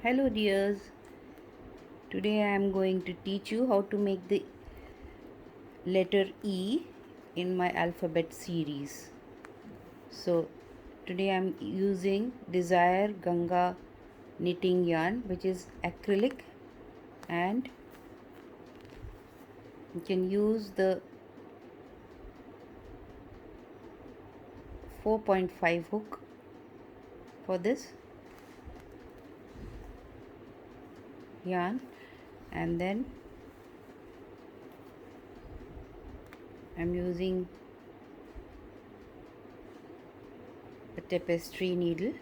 Hello dears, today I am going to teach you how to make the letter E in my alphabet series. So today I am using Desire Ganga knitting yarn, which is acrylic, and you can use the 4.5 hook for this yarn, and then I'm using a tapestry needle,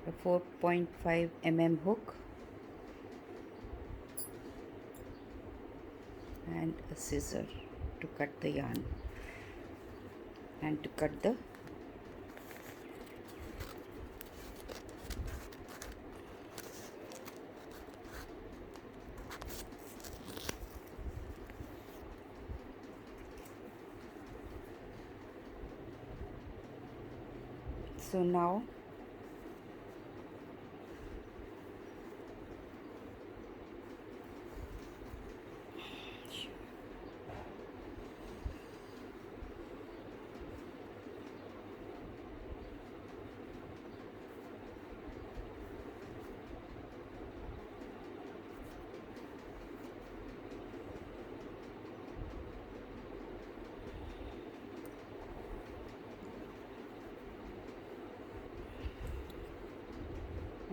a 4.5 hook, and a scissor to cut the yarn and to cut the so now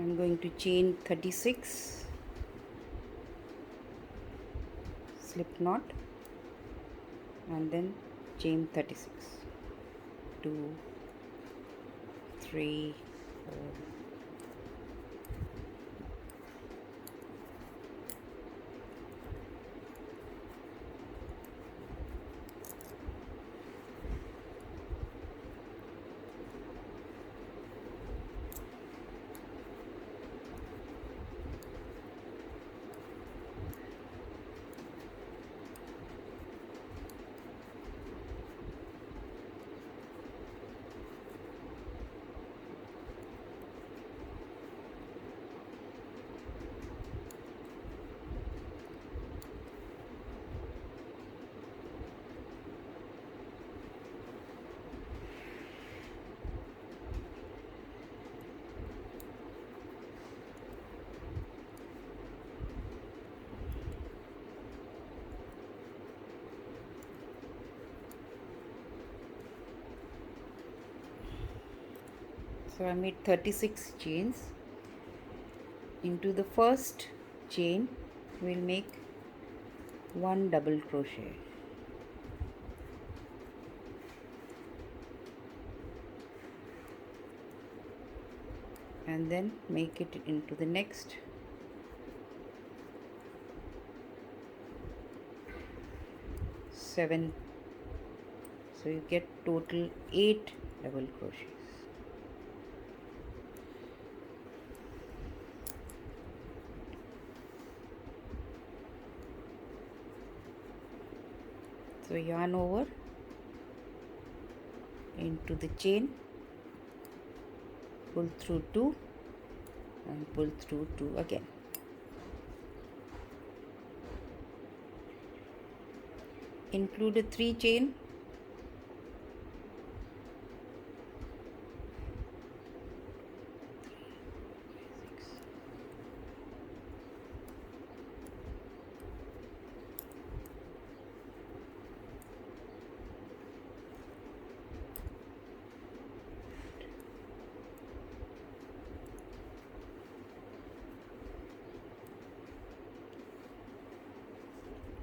I'm going to chain 36 slip knot and then chain 36, 2, 3, 4. So I made 36 chains. Into the first chain we'll make one double crochet, and then make it into the next 7, so you get total 8 double crochets. So yarn over into the chain, pull through 2 and pull through 2 again. Include a 3 chain,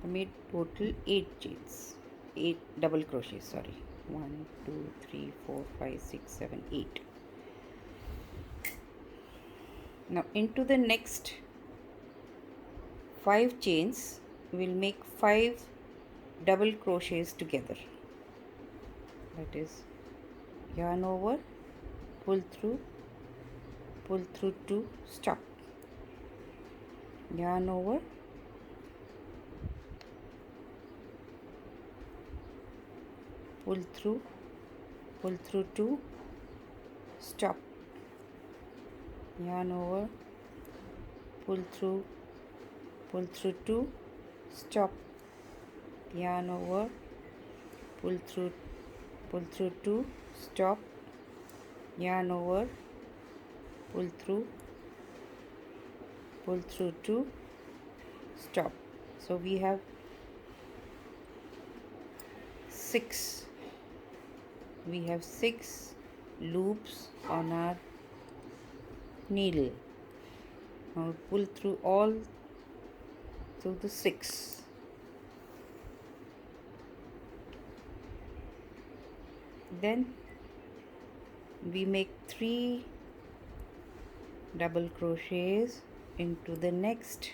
I made total 8 chains, 8 double crochets, sorry. 1, 2, 3, 4, 5, 6, 7, 8. Now into the next 5 chains we'll make 5 double crochets together. That is yarn over, pull through 2, stop, yarn over, pull through 2, stop, yarn over, pull through 2, stop, yarn over, pull through 2, stop, yarn over, pull through 2, stop. So we have 6 loops on our needle. Now pull through all through the 6. Then we make 3 double crochets into the next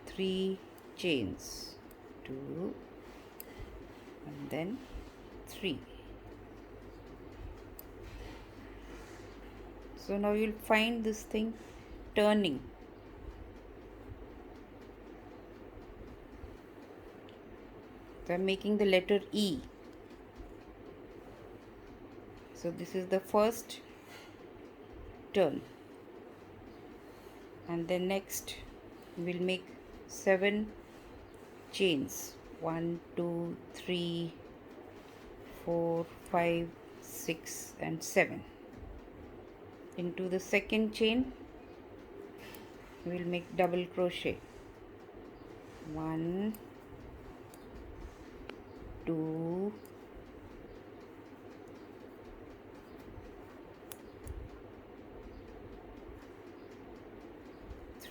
3 chains, 2 and then 3. So now you'll find this thing turning. So I'm making the letter E. So this is the first turn, and then next we'll make 7 chains, 1 2 3 4 5 6 and 7. Into the second chain we'll make double crochet, 1 2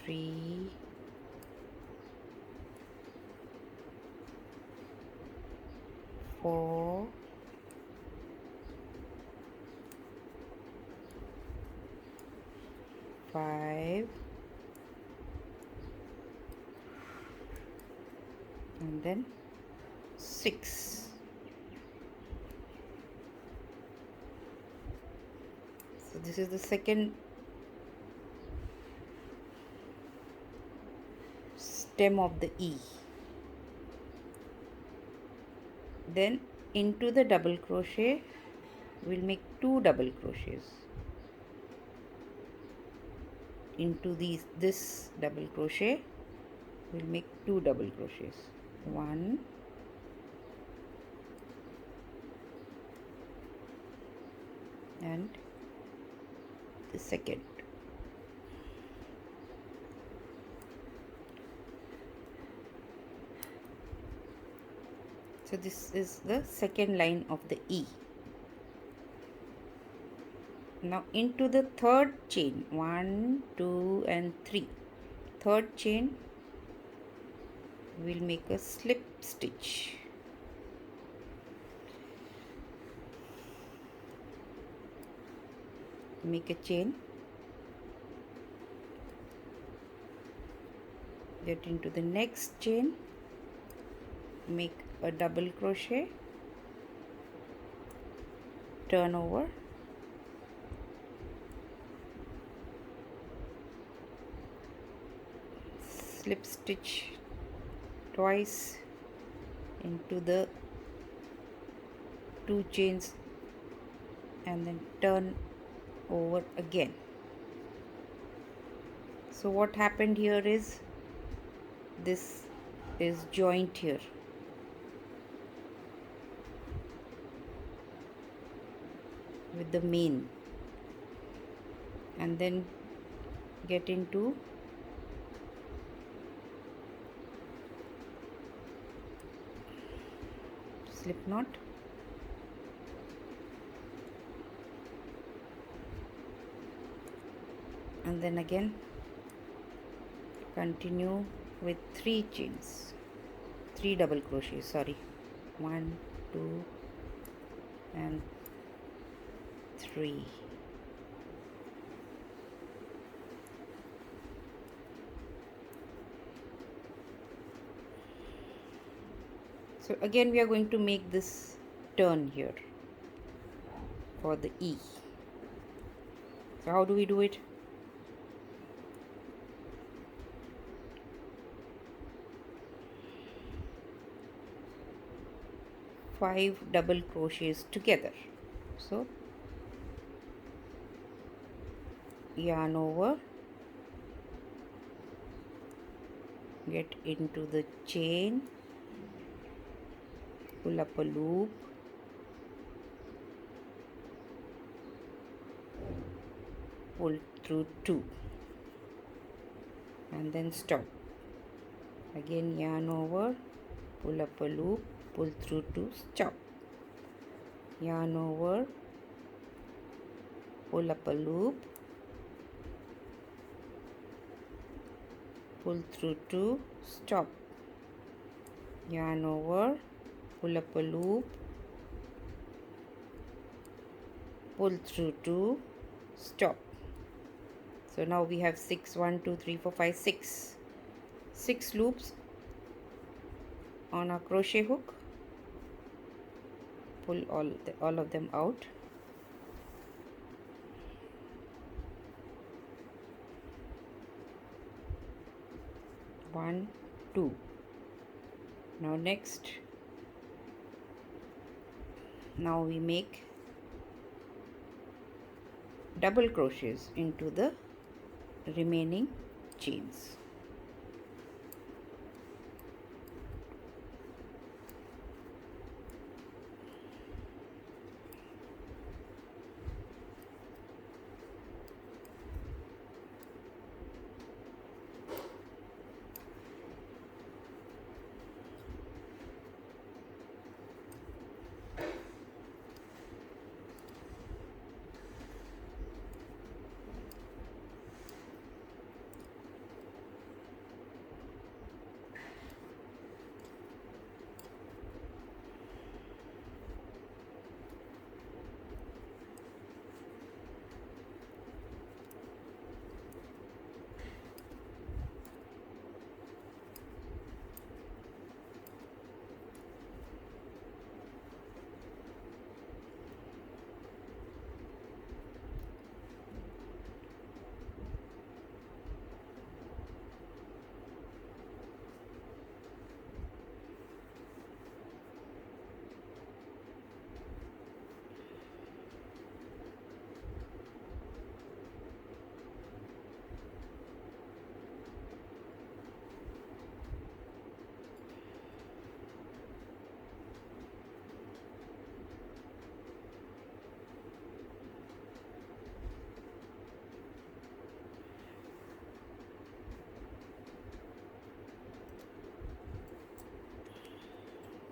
3 4 5 and then 6. So this is the second stem of the E. Then into the double crochet we'll make 2 double crochets. Into this double crochet we'll make 2 double crochets, 1 and the second. So this is the second line of the E. Now into the third chain, 1 2 and 3, third chain we'll make a slip stitch. Make a chain, get into the next chain, make a double crochet, turn over, slip stitch twice into the 2 chains and then turn over again. So what happened here is this is joint here. With the main, and then get into slip knot, and then again continue with 3 chains, 3 double crochets, sorry, 1 2 and 3. So again we are going to make this turn here for the E. So how do we do it? 5 double crochets together. So yarn over, get into the chain, pull up a loop, pull through 2 and then stop. Again yarn over, pull up a loop, pull through 2, stop. Yarn over, pull up a loop, pull through 2, stop. Yarn over, pull up a loop, pull through 2, stop. So now we have 6, 1, 2, 3, 4, 5, 6 loops on our crochet hook. Pull all of them out. One, 2. Now next, now we make double crochets into the remaining chains.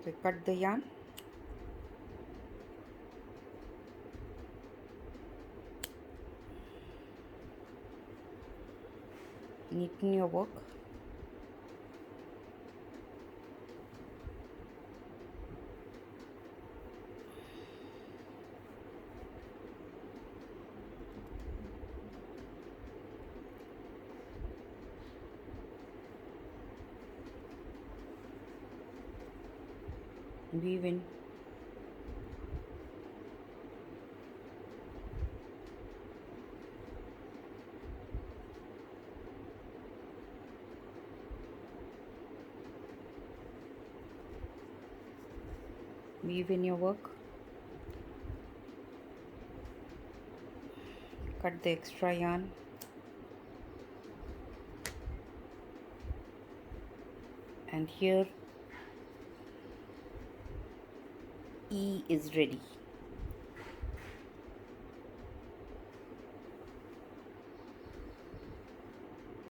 So cut the yarn, neaten your work. Weave in. Weave in your work. Cut the extra yarn. And here E is ready.